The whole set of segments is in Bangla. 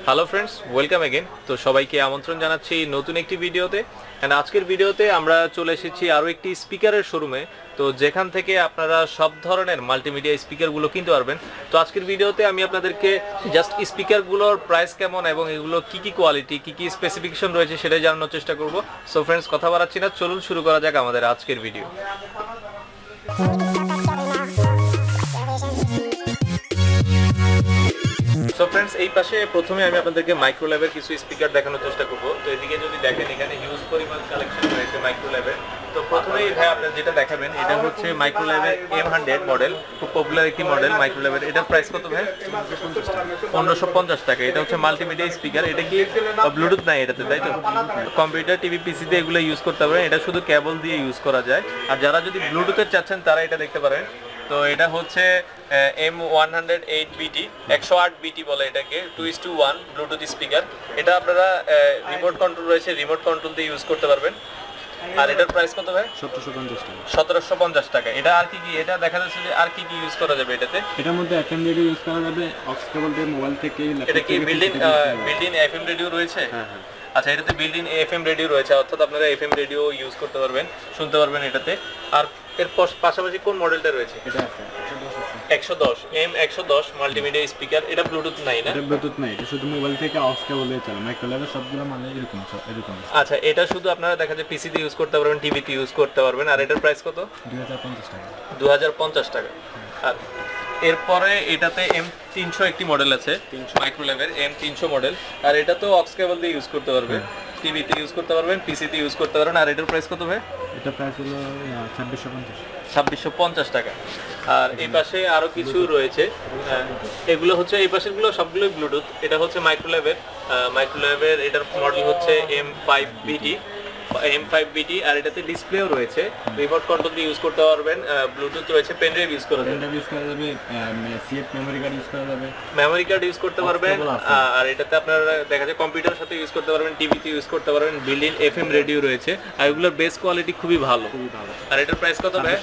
Hello friends, welcome again. তো সবাইকে আমন্ত্রণ জানাচ্ছি নতুন একটি ভিডিওতে। অ্যান্ড আজকের ভিডিওতে আমরা চলে এসেছি আরও একটি স্পিকারের শোরুমে, তো যেখান থেকে আপনারা সব ধরনের মাল্টিমিডিয়া স্পিকারগুলো কিনতে পারবেন। তো আজকের ভিডিওতে আমি আপনাদেরকে জাস্ট স্পিকারগুলোর প্রাইস কেমন এবং এগুলো কী কী কোয়ালিটি, কী কী স্পেসিফিকেশন রয়েছে সেটাই জানানোর চেষ্টা করব। সো ফ্রেন্ডস, কথা বাড়াচ্ছি না, চলুন শুরু করা যাক আমাদের আজকের ভিডিও। সো ফ্রেন্ডস, এই পাশে প্রথমে আমি আপনাদেরকে মাইক্রোল্যাবের কিছু স্পিকার দেখানোর চেষ্টা করব। তো এদিকে যদি দেখেন, এখানে হিউজ পরিমাণ কালেকশন রয়েছে মাইক্রোল্যাবের। তো প্রথমেই ভাই আপনারা যেটা দেখাবেন, এটা হচ্ছে মাইক্রোল্যাবের M100 মডেল, খুব পপুলার একটি মডেল মাইক্রোল্যাবের। এটার প্রাইস কত ভাই? 1550 টাকা। এটা হচ্ছে মাল্টিমিডিয়া স্পিকার। এটা কি ব্লুটুথ নাই এটাতে, তাই তো? কম্পিউটার, টিভি, পিসিতে এগুলো ইউজ করতে পারেন। এটা শুধু কেবল দিয়ে ইউজ করা যায়। আর যারা যদি ব্লুটুথের চাচ্ছেন তারা এটা দেখতে পারেন। তো এটা হচ্ছে M108BT, 108BT বলে এটাকে, 2:1 ব্লুটুথ স্পিকার। এটা আপনারা রিমোট কন্ট্রোল রয়েছে, রিমোট কন্ট্রোল দিয়ে ইউজ করতে পারবেন। আর এটার প্রাইস কত ভাই? 1750 টাকা। 1750 টাকা। এটা আর কি কি, এটা দেখা যাচ্ছে যে আর কি কি ইউজ করা যাবে এটাতে? এটার মধ্যে FM রেডিও ইউজ করা যাবে, অক্স কেবল দিয়ে মোবাইল থেকে এটা কি বিল্ট-ইন FM রেডিও রয়েছে? হ্যাঁ হ্যাঁ। আচ্ছা, এটাতে বিল্ট-ইন FM রেডিও রয়েছে, অর্থাৎ আপনারা FM রেডিও ইউজ করতে পারবেন, শুনতে পারবেন এটাতে। আর এর পাশাপাশি কোন মডেলটা রয়েছে? এটা আছে 110 M110 মাল্টিমিডিয়া স্পিকার। এটা ব্লুটুথ নাই না? এটা ব্লুটুথ নাই, এটা শুধু মোবাইল থেকে অক্স কেবল দিয়ে চলে। মাইক্রোল্যাবের সবগুলো মানে এরকম। আচ্ছা, এটা শুধু আপনারা দেখা যায় পিসিতে ইউজ করতে পারবেন, টিভিতে ইউজ করতে পারবেন। আর এটার প্রাইস কত? 2050 টাকা। 2050 টাকা। আর এরপরে এটাতে M300 একটি মডেল আছে, মাইক্রোল্যাবের M300 মডেল। আর এটা তো অক্স কেবল দিয়ে ইউজ করতে পারবেন, টিভিতে ইউজ করতে পারবেন, পিসিতে ইউজ করতে পারবেন। আর এটার প্রাইস কত ভাই? এটা প্রাইস হলো 2650। 2650 টাকা। আর এই পাশে আরো কিছু রয়েছে, এগুলো হচ্ছে এই পাশেরগুলো সবগুলোই ব্লুটুথ। এটা হচ্ছে মাইক্রোল্যাবের এটার মডেল হচ্ছে M5BT। আর এটাতে ডিসপ্লেও রয়েছে, রিমোট কন্ট্রোল দিয়ে ইউজ করতে পারবেন, ব্লুটুথ রয়েছে, পেন ড্রাইভ ইউজ করা যাবে, সিএফ মেমরি কার্ড ইউজ করা যাবে, মেমরি কার্ড ইউজ করতে পারবেন। আর এটাতে আপনারা দেখা যায় কম্পিউটারের সাথে ইউজ করতে পারবেন, টিভিতে ইউজ করতে পারবেন, বিল্ট-ইন FM রেডিও রয়েছে। আর এগুলোর বেস কোয়ালিটি খুবই ভালো। আর এটার প্রাইস কত ভাই?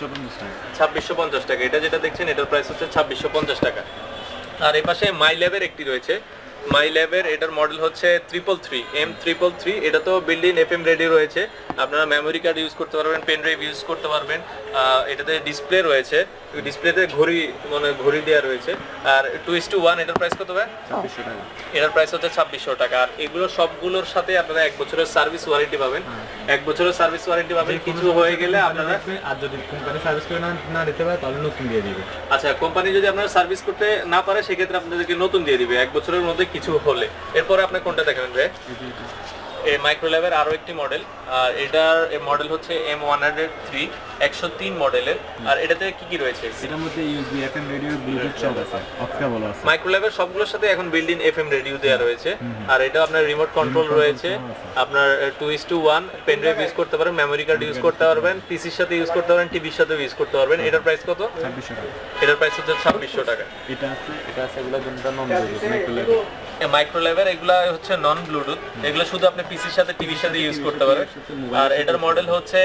2650 টাকা। এটা যেটা দেখছেন এটার প্রাইস হচ্ছে 2650 টাকা। আর এই পাশে মাইল্যাবের একটি রয়েছে, মাইল্যাবের এটার মডেল হচ্ছে 333 M333। এটা তো বিল্ট-ইন FM রেডিও রয়েছে, আপনারা মেমরি কার্ড ইউজ করতে পারবেন, পেন ড্রাইভ ইউজ করতে পারবেন। এটাতে ডিসপ্লে রয়েছে, ডিসপ্লেতে ঘড়ি দেওয়া রয়েছে। আর 2:1 এটার প্রাইস কত ভাই? 2600 টাকা। এটার প্রাইস হচ্ছে 2600 টাকা। আর এগুলো সবগুলোর সাথে আপনারা 1 বছরের সার্ভিস ওয়ারেন্টি পাবেন। 1 বছরের সার্ভিস ওয়ারেন্টি পাবেন, কিছু হয়ে গেলে আপনারা, আর যদি কোম্পানি সার্ভিস করে না দিতে পারে তাহলে নতুন দিয়ে দিবে। আচ্ছা, কোম্পানি যদি আপনারা সার্ভিস করতে না পারে সেক্ষেত্রে আপনাদেরকে নতুন দিয়ে দিবে 1 বছরের মধ্যে কিছু হলে। এরপরে আপনি কোনটা দেখাবেন ভাই? এই মাইক্রোল্যাবের আরো একটি মডেল, আর এটার মডেল হচ্ছে M103 103 মডেলের। আর এটাতে কি কি রয়েছে? এটার মধ্যে ইউএসবি, FM রেডিও, ব্লুটুথ সব আছে, অক্স কেবল আছে। মাইক্রোল্যাবের সবগুলোর সাথে এখন বিল্ট-ইন FM রেডিও দেওয়া রয়েছে। আর এটা আপনার রিমোট কন্ট্রোল রয়েছে, আপনার 2:1 পেন ড্রাইভ ইউজ করতে পারবেন, মেমরি কার্ড ইউজ করতে পারবেন, পিসির সাথে ইউজ করতে পারবেন, টিভির সাথে ইউজ করতে পারবেন। এটার প্রাইস কত? 2600 টাকা। এটার প্রাইস হচ্ছে 2600 টাকা। এটা আছে এগুলো দুটো নন ব্লুটুথ। মাইক্রোল্যাবের এগুলা হচ্ছে নন ব্লুটুথ, এগুলো শুধু আপনি পিসির সাথে, টিভির সাথে ইউজ করতে পারবেন। আর এটার মডেল হচ্ছে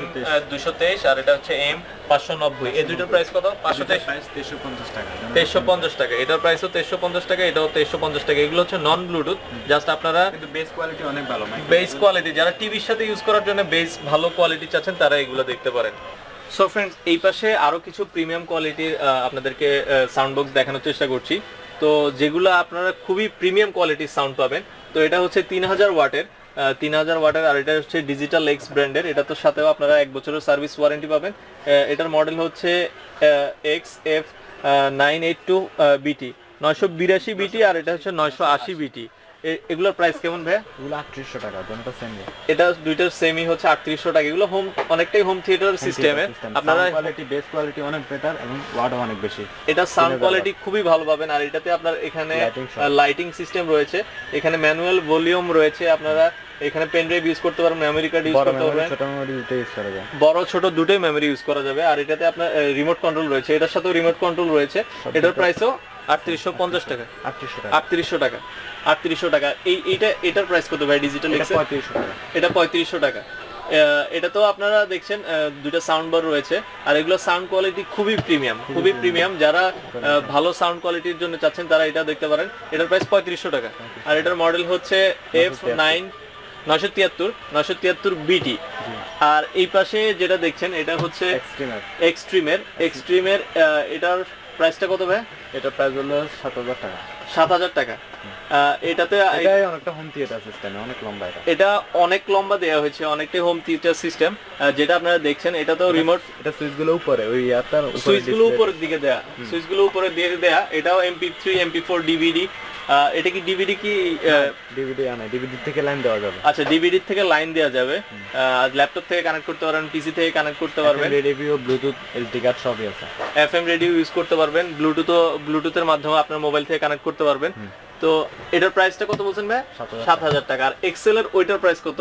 M223 আর এটা হচ্ছে M590। এই দুটোর প্রাইস কত? 523 প্রাইস 2350 টাকা। 2350 টাকা। এটার প্রাইসও 2350 টাকা, এটাও 2350 টাকা। এগুলো হচ্ছে নন ব্লুটুথ, জাস্ট আপনারা কিন্তু বেস কোয়ালিটি অনেক ভালো। বেস কোয়ালিটি, যারা টিভির সাথে ইউজ করার জন্য বেস ভালো কোয়ালিটি চাচ্ছেন তারা এগুলো দেখতে পারেন। সো ফ্রেন্ডস, এই পাশে আরো কিছু প্রিমিয়াম কোয়ালিটির আপনাদেরকে সাউন্ড বক্স দেখানোর চেষ্টা করছি। তো যেগুলো আপনারা খুবই প্রিমিয়াম কোয়ালিটির সাউন্ড পাবেন। তো এটা হচ্ছে 3000 ওয়াটের, 3000 ওয়াটের। আর এটা হচ্ছে ডিজিটাল এক্স ব্র্যান্ডের। এটা তো সাথেও আপনারা 1 বছরের সার্ভিস ওয়ারেন্টি পাবেন। এটার মডেল হচ্ছে XF982BT, 982BT। আর এটা হচ্ছে 980BT। এগুলোর প্রাইস কেমন ভাই? এগুলো 3800 টাকা, দুটোটা সেম। এটা দুইটার সেমই হচ্ছে 3800 টাকা। এগুলো অনেকটাই হোম থিয়েটার সিস্টেমের। আপনারা কোয়ালিটি, বেস কোয়ালিটি অনেক বেটার এবং ওয়াটও অনেক বেশি। এটা সাউন্ড কোয়ালিটি খুবই ভালো পাবেন। আর এটাতে আপনার এখানে লাইটিং সিস্টেম রয়েছে, এখানে ম্যানুয়াল ভলিউম রয়েছে, আপনারা এখানে পেন ড্রাইভ ইউজ করতে পারবেন, মেমরি কার্ড ইউজ করতে পারবেন, ছোট মেমরি দুটো ইউজ করা যায়, বড় ছোট দুটোই মেমরি ইউজ করা যাবে। আর এটাতে আপনার রিমোট কন্ট্রোল রয়েছে, এটার সাথেও রিমোট কন্ট্রোল রয়েছে। এটার প্রাইসও 3850 টাকা। 3800 টাকা। 3800 টাকা। এটার প্রাইস কত ভাই ডিজিটাল এক্স? 3500 টাকা। এটা 3500 টাকা। এটা তো আপনারা দেখছেন দুইটা সাউন্ড বার রয়েছে, আর এগুলো সাউন্ড কোয়ালিটি খুবই প্রিমিয়াম। যারা ভালো সাউন্ড কোয়ালিটির জন্য চাচ্ছেন তারা এটা দেখতে পারেন। এটার প্রাইস 3500 টাকা, আর এটার মডেল হচ্ছে F9 973 BT। আর এই পাশে যেটা দেখছেন এটা হচ্ছে এক্সট্রিমের। এটার প্রাইসটা কত ভাই? এটার প্রাইস হলো 7000 টাকা। 7000 টাকা। এটাতে অনেকটা হোম থিয়েটার সিস্টেম, অনেক লম্বা। এটা অনেক লম্বা দেওয়া হয়েছে, অনেকটাই হোম থিয়েটার সিস্টেম। যেটা আপনারা দেখছেন এটা তো রিমোট, এটা সুইচগুলো উপরে, ওই ইয়াটার সুইচগুলো উপরের দিকে দেয়া, সুইচগুলো উপরের দিকে দেয়া। এটাও MP3 MP4 DVD। এটা কি ডিভিডি? কি ডিভিডি আনে, ডিভিডি থেকে লাইন দেওয়া যাবে। আচ্ছা, ডিভিডি থেকে লাইন দেওয়া যাবে। ল্যাপটপ থেকে কানেক্ট করতে পারবেন, পিসি থেকে কানেক্ট করতে পারবেন। রেডিও, ব্লুটুথ, এলটি কার্ড সবই আছে। FM রেডিও ইউজ করতে পারবেন, ব্লুটুথের মাধ্যমে আপনার মোবাইল থেকে কানেক্ট করতে পারবেন। তো এটার প্রাইসটা কত বলছেন ভাই? 7000 টাকা। আর এক্সেল এর ওইটার প্রাইস কত?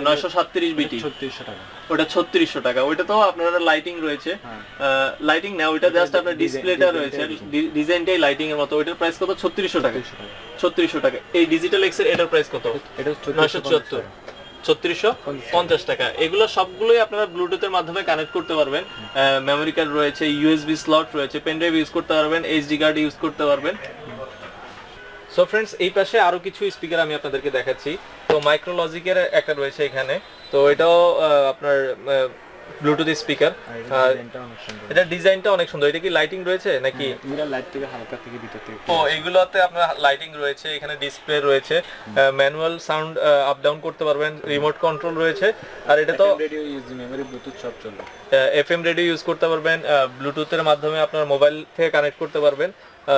937 BT। 3600 টাকা। ওটা 3600 টাকা। ওইটা তো আপনার লাইটিং রয়েছে, লাইটিং না, ওইটা জাস্ট আপনার ডিসপ্লেটা রয়েছে, ডিজাইনটাই লাইটিং এর মতো। ওইটার প্রাইস কত? 3600 টাকা। 3600 টাকা। এই ডিজিটাল এক্স এর এটার প্রাইস কত? এটা 974 3650 টাকা। এগুলো সবগুলোই আপনারা ব্লুটুথের মাধ্যমে কানেক্ট করতে পারবেন। মেমোরি কার্ড রয়েছে, ইউএসবি স্লট রয়েছে, পেন ড্রাইভ ইউজ করতে পারবেন, এইচডি কার্ড ইউজ করতে পারবেন। সো ফ্রেন্ডস, এই পাশে আরো কিছু স্পিকার আমি আপনাদেরকে দেখাচ্ছি। তো মাইক্রোলজিকের একটা রয়েছে এখানে, তো এটাও আপনার ব্লুটুথ স্পিকার। এটা ডিজাইনটা অনেক সুন্দর। এটা কি লাইটিং রয়েছে নাকি? এটা লাইট থেকে হালকা থেকে ভিতর থেকে। ও, এগুলোতে আপনার লাইটিং রয়েছে, এখানে ডিসপ্লে রয়েছে, ম্যানুয়াল সাউন্ড আপ ডাউন করতে পারবেন, রিমোট কন্ট্রোল রয়েছে। আর এটা তো রেডিও ইউজ, মেমরি, ব্লুটুথ সব চলবে। FM রেডিও ইউজ করতে পারবেন, ব্লুটুথের মাধ্যমে আপনার মোবাইল থেকে কানেক্ট করতে পারবেন,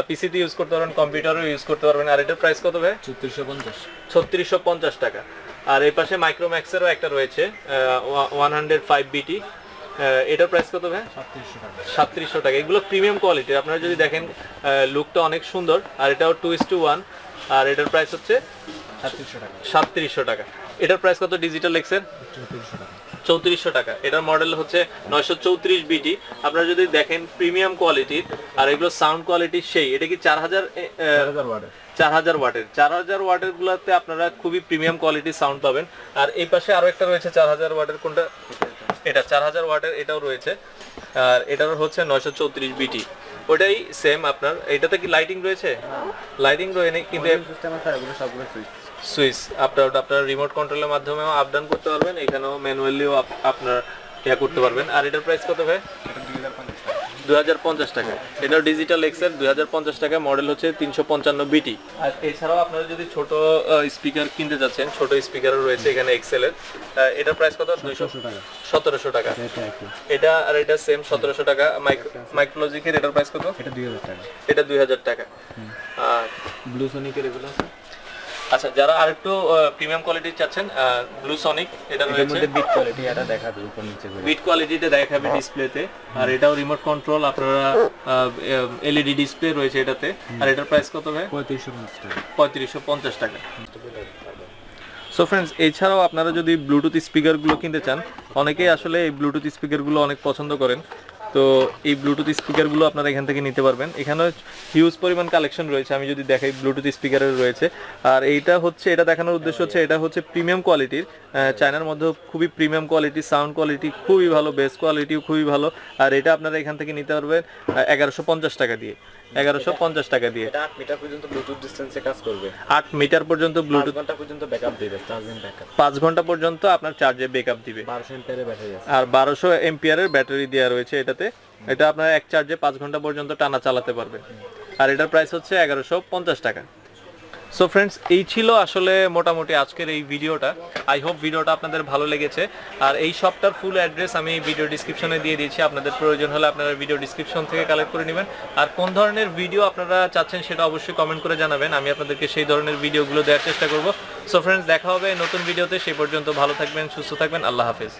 পিসিতে ইউজ করতে পারবেন, কম্পিউটারও ইউজ করতে পারবেন। আর এটার প্রাইস কত ভাই? 3650 টাকা। আর এই পাশে মাইক্রোম্যাক্সেরও একটা রয়েছে 105 BT। এটার প্রাইস কত ভাই? 3700 টাকা। এগুলো প্রিমিয়াম কোয়ালিটির। আপনারা যদি দেখেন লুকটা অনেক সুন্দর। আর এটাও 2:1। আর এটার প্রাইস হচ্ছে 3700 টাকা। এটার প্রাইস কত ডিজিটাল এক্সের? 3400 টাকা। এটার মডেল হচ্ছে 934 BT। আপনারা যদি দেখেন প্রিমিয়াম কোয়ালিটির, আর এগুলো সাউন্ড কোয়ালিটি সেই। এটা কি 4000 ওয়াটের? 4000 ওয়াটের গুলাতে আপনারা খুবই প্রিমিয়াম কোয়ালিটির সাউন্ড পাবেন। আর এই পাশে আরো একটা রয়েছে 4000 ওয়াটের। কোনটা? এটা 4000 ওয়াটের, এটাও রয়েছে। আর এটার হচ্ছে 934 BT। ওটাই সেম আপনার। এটাতে কি লাইটিং রয়েছে? লাইটিং রয়েছে, কিন্তু সিস্টেম আছে, এগুলো সবগুলো সুইচ। সুইচ আপনার রিমোট কন্ট্রোলের মাধ্যমেও আপ ডাউন করতে পারবেন, এখানেও ম্যানুয়ালিও আপনার ইয়া করতে পারবেন। আর এটার প্রাইস কত ভাই? 2050 টাকা। এটাও ডিজিটাল এক্সেল, 2050 টাকা। মডেল হচ্ছে 355 BT। আর এছাড়াও আপনারা যদি ছোট স্পিকার কিনতে যাচ্ছেন, ছোট স্পিকারও রয়েছে এখানে এক্সেল এর। এটার প্রাইস কত? 1700 টাকা। এটা আর এটা সেম 1700 টাকা। মাইক্রোলজিকের এটার প্রাইস কত? এটা 2000 টাকা। এটা 2000 টাকা। আর ব্লুসনিকের এগুলো আছে। আচ্ছা, যারা আরেকটু প্রিমিয়াম কোয়ালিটি চাচ্ছেন, ব্লু সনিক এটা রয়েছে। বিট কোয়ালিটি এটা দেখাবে উপর নিচে করে। বিট কোয়ালিটিতে দেখাবে ডিসপ্লেতে। আর এটাও রিমোট কন্ট্রোল, আপনারা LED ডিসপ্লে রয়েছে এটাতে। আর এটার প্রাইস কত ভাই? 3550 টাকা। সো ফ্রেন্ডস, এছাড়াও আপনারা যদি ব্লুটুথ স্পিকারগুলো কিনতে চান, অনেকেই আসলে এই ব্লুটুথ স্পিকারগুলো অনেক পছন্দ করেন। তো এই ব্লুটুথ স্পিকারগুলো আপনারা এখান থেকে নিতে পারবেন। এখানে হিউজ পরিমাণ কালেকশন রয়েছে। আমি যদি দেখাই, ব্লুটুথ স্পিকারের রয়েছে। আর এইটা হচ্ছে, এটা দেখানোর উদ্দেশ্য হচ্ছে এটা হচ্ছে প্রিমিয়াম কোয়ালিটির, চায়নার মধ্যে খুবই প্রিমিয়াম কোয়ালিটি, সাউন্ড কোয়ালিটি খুবই ভালো, বেস কোয়ালিটিও খুবই ভালো। আর এটা আপনারা এখান থেকে নিতে পারবেন 1150 টাকা দিয়ে। 1150 টাকা দিয়ে। এটা 8 মিটার পর্যন্ত ব্লুটুথ ডিসটেন্সে কাজ করবে। 8 মিটার পর্যন্ত ব্লুটুথ, 5 ঘন্টা পর্যন্ত ব্যাকআপ দিবে, চার্জিং ব্যাকআপ। 5 ঘন্টা পর্যন্ত আপনার চার্জে ব্যাকআপ দিবে। 1200 এম্পিয়ারের ব্যাটারি আছে। আর 1200 এম্পিয়ারের ব্যাটারি দেওয়া রয়েছে এটাতে। এটা আপনার এক চার্জে 5 ঘন্টা পর্যন্ত টানা চালাতে পারবে। আর এটার প্রাইস হচ্ছে 1150 টাকা। সো ফ্রেন্ডস, এই ছিল আসলে মোটামুটি আজকের এই ভিডিওটা। আই হোপ ভিডিওটা আপনাদের ভালো লেগেছে। আর এই শপটার ফুল অ্যাড্রেস আমি ভিডিও ডিসক্রিপশনে দিয়ে দিয়েছি। আপনাদের প্রয়োজন হলে আপনারা ভিডিও ডিসক্রিপশন থেকে কালেক্ট করে নেবেন। আর কোন ধরনের ভিডিও আপনারা চাচ্ছেন সেটা অবশ্যই কমেন্ট করে জানাবেন। আমি আপনাদেরকে সেই ধরনের ভিডিওগুলো দেওয়ার চেষ্টা করব। সো ফ্রেন্ডস, দেখা হবে নতুন ভিডিওতে। সেই পর্যন্ত ভালো থাকবেন, সুস্থ থাকবেন। আল্লাহ হাফেজ।